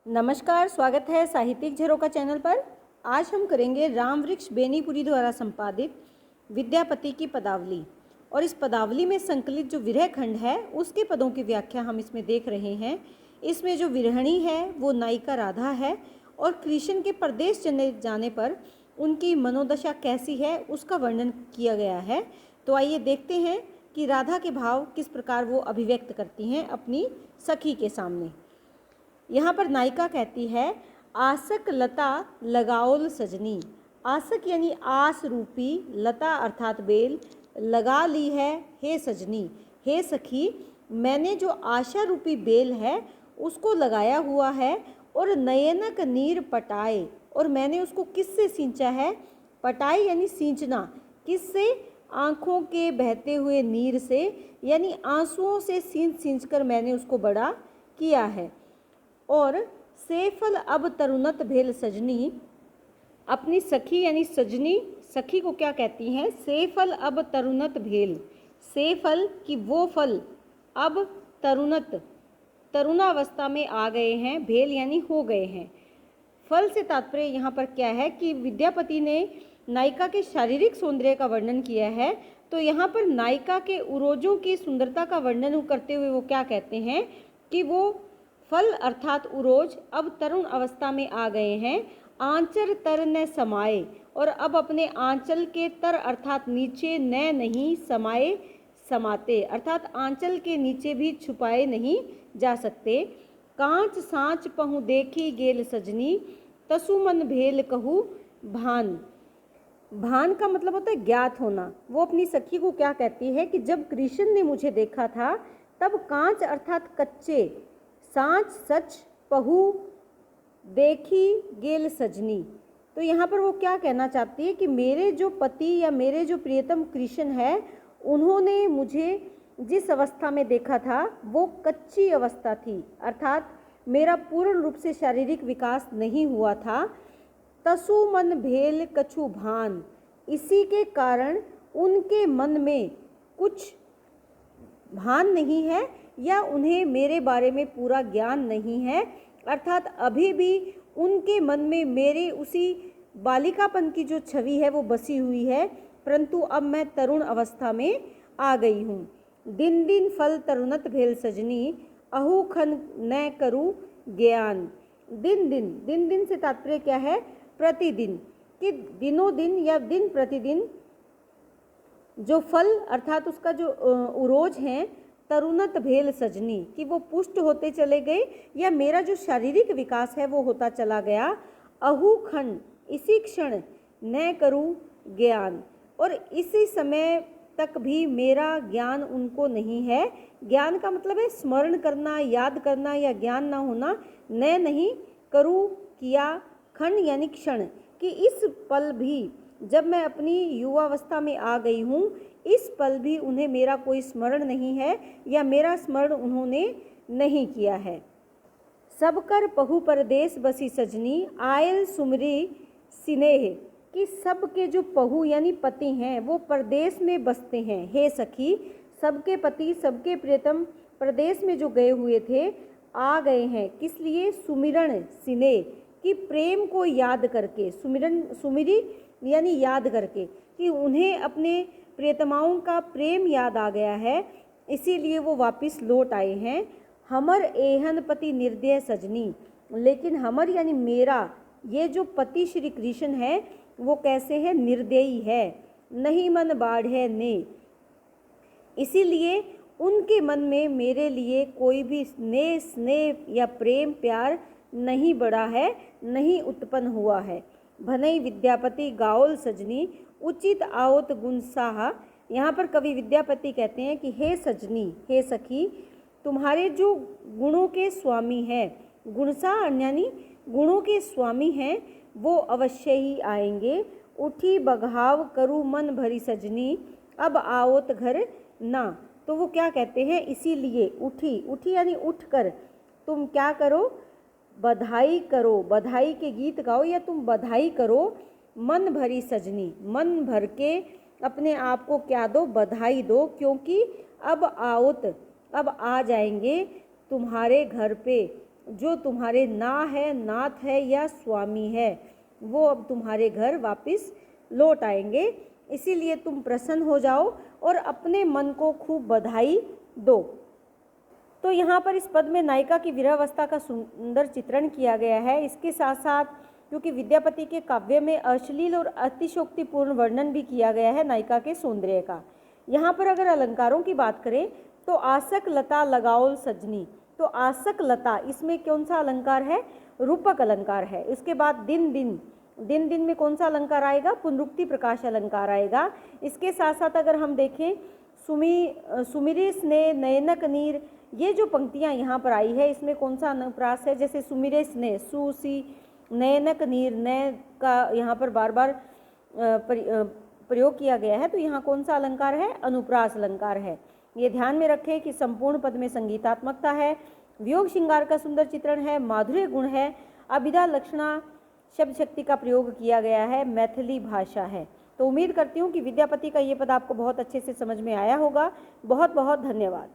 नमस्कार, स्वागत है साहित्यिक झरोखा चैनल पर। आज हम करेंगे रामवृक्ष बेनीपुरी द्वारा संपादित विद्यापति की पदावली। और इस पदावली में संकलित जो विरह खंड है उसके पदों की व्याख्या हम इसमें देख रहे हैं। इसमें जो विरहणी है वो नायिका राधा है और कृष्ण के परदेश चले जाने पर उनकी मनोदशा कैसी है उसका वर्णन किया गया है। तो आइए देखते हैं कि राधा के भाव किस प्रकार वो अभिव्यक्त करती हैं अपनी सखी के सामने। यहाँ पर नायिका कहती है, आसक लता लगाओल सजनी। आसक यानी आस रूपी, लता अर्थात बेल, लगा ली है हे सजनी, हे सखी, मैंने जो आशा रूपी बेल है उसको लगाया हुआ है। और नयनक नीर पटाए, और मैंने उसको किससे सींचा है? पटाए यानी सींचना, किससे? आँखों के बहते हुए नीर से, यानी आंसुओं से सींच सींच कर मैंने उसको बड़ा किया है। और सेफल अब तरुणत भेल सजनी, अपनी सखी यानी सजनी सखी को क्या कहती हैं? सेफल अब तरुणत भेल। सेफल की वो फल, अब तरुणत तरुणावस्था में आ गए हैं, भेल यानी हो गए हैं। फल से तात्पर्य यहाँ पर क्या है कि विद्यापति ने नायिका के शारीरिक सौंदर्य का वर्णन किया है। तो यहाँ पर नायिका के उरोजों की सुंदरता का वर्णन करते हुए वो क्या कहते हैं कि वो फल अर्थात उरोज अब तरुण अवस्था में आ गए हैं। आंचर तर न समाये, और अब अपने आंचल के तर अर्थात नीचे न नहीं समाये समाते, अर्थात आंचल के नीचे भी छुपाए नहीं जा सकते। कांच सांच पहु देखी गेल सजनी, तसुमन भेल कहू भान। भान का मतलब होता है ज्ञात होना। वो अपनी सखी को क्या कहती है कि जब कृष्ण ने मुझे देखा था तब कांच अर्थात कच्चे, सांच सच, पहु देखी गेल सजनी। तो यहाँ पर वो क्या कहना चाहती है कि मेरे जो पति या मेरे जो प्रियतम कृष्ण है उन्होंने मुझे जिस अवस्था में देखा था वो कच्ची अवस्था थी, अर्थात मेरा पूर्ण रूप से शारीरिक विकास नहीं हुआ था। तसु मन भेल कछु भान, इसी के कारण उनके मन में कुछ भान नहीं है या उन्हें मेरे बारे में पूरा ज्ञान नहीं है, अर्थात अभी भी उनके मन में मेरे उसी बालिकापन की जो छवि है वो बसी हुई है, परंतु अब मैं तरुण अवस्था में आ गई हूँ। दिन दिन फल तरुणत भेल सजनी, अहू खन न करूँ ज्ञान। दिन दिन, दिन दिन से तात्पर्य क्या है? प्रतिदिन, कि दिनों दिन या दिन प्रतिदिन जो फल अर्थात उसका जो उरोज हैं, तरुणत भेल सजनी, कि वो पुष्ट होते चले गए या मेरा जो शारीरिक विकास है वो होता चला गया। अहू खंड, इसी क्षण, न करूँ ज्ञान, और इसी समय तक भी मेरा ज्ञान उनको नहीं है। ज्ञान का मतलब है स्मरण करना, याद करना या ज्ञान ना होना। न नहीं, करूँ किया, खंड यानी क्षण, कि इस पल भी जब मैं अपनी युवावस्था में आ गई हूँ, इस पल भी उन्हें मेरा कोई स्मरण नहीं है या मेरा स्मरण उन्होंने नहीं किया है। सब कर पहु परदेश बसी सजनी, आयल सुमरी सिनेह, कि सब के जो पहु यानी पति हैं वो परदेश में बसते हैं। हे सखी, सबके पति सबके प्रियतम प्रदेश में जो गए हुए थे आ गए हैं। किस लिए? सुमिरण सिने, कि प्रेम को याद करके, सुमिरन सुमिरी यानी याद करके, कि उन्हें अपने प्रियतमाओं का प्रेम याद आ गया है, इसीलिए वो वापस लौट आए हैं। हमर एहन पति निर्दय सजनी, लेकिन हमर यानी मेरा ये जो पति श्री कृष्ण है वो कैसे है? निर्दयी है। नहीं मन बाढ़े ने, इसीलिए उनके मन में मेरे लिए कोई भी स्नेह या प्रेम प्यार नहीं बढ़ा है, नहीं उत्पन्न हुआ है। भनई विद्यापति गाओल सजनी, उचित आवत गुण साहा। यहाँ पर कवि विद्यापति कहते हैं कि हे सजनी, हे सखी, तुम्हारे जो गुणों के स्वामी हैं, गुणसा यानी गुणों के स्वामी हैं, वो अवश्य ही आएंगे। उठी बघाव करूँ मन भरी सजनी, अब आवत घर ना। तो वो क्या कहते हैं? इसीलिए उठी, उठी यानी उठ कर तुम क्या करो? बधाई करो, बधाई के गीत गाओ या तुम बधाई करो। मन भरी सजनी, मन भर के अपने आप को क्या दो? बधाई दो, क्योंकि अब आओत, अब आ जाएंगे तुम्हारे घर पे जो तुम्हारे ना है, नाथ है या स्वामी है, वो अब तुम्हारे घर वापस लौट आएंगे। इसीलिए तुम प्रसन्न हो जाओ और अपने मन को खूब बधाई दो। तो यहाँ पर इस पद में नायिका की विरहावस्था का सुंदर चित्रण किया गया है। इसके साथ साथ क्योंकि विद्यापति के काव्य में अश्लील और अतिशोक्तिपूर्ण वर्णन भी किया गया है नायिका के सौंदर्य का। यहाँ पर अगर अलंकारों की बात करें तो आसक लता लगाओल सजनी, तो आसक लता इसमें कौन सा अलंकार है? रूपक अलंकार है। उसके बाद दिन दिन, दिन दिन में कौन सा अलंकार आएगा? पुनरुक्ति प्रकाश अलंकार आएगा। इसके साथ साथ अगर हम देखें सुमिरे स्नेह नयनक नीर, ये जो पंक्तियाँ यहाँ पर आई है इसमें कौन सा अनुप्रास है? जैसे सुमिरे स्नेह, सुसी नयनक नीर, नय का यहाँ पर बार बार प्रयोग किया गया है, तो यहाँ कौन सा अलंकार है? अनुप्रास अलंकार है। ये ध्यान में रखें कि संपूर्ण पद में संगीतात्मकता है, वियोग श्रृंगार का सुंदर चित्रण है, माधुर्य गुण है, अभिधा लक्षणा शब्द शक्ति का प्रयोग किया गया है, मैथिली भाषा है। तो उम्मीद करती हूँ कि विद्यापति का ये पद आपको बहुत अच्छे से समझ में आया होगा। बहुत बहुत धन्यवाद।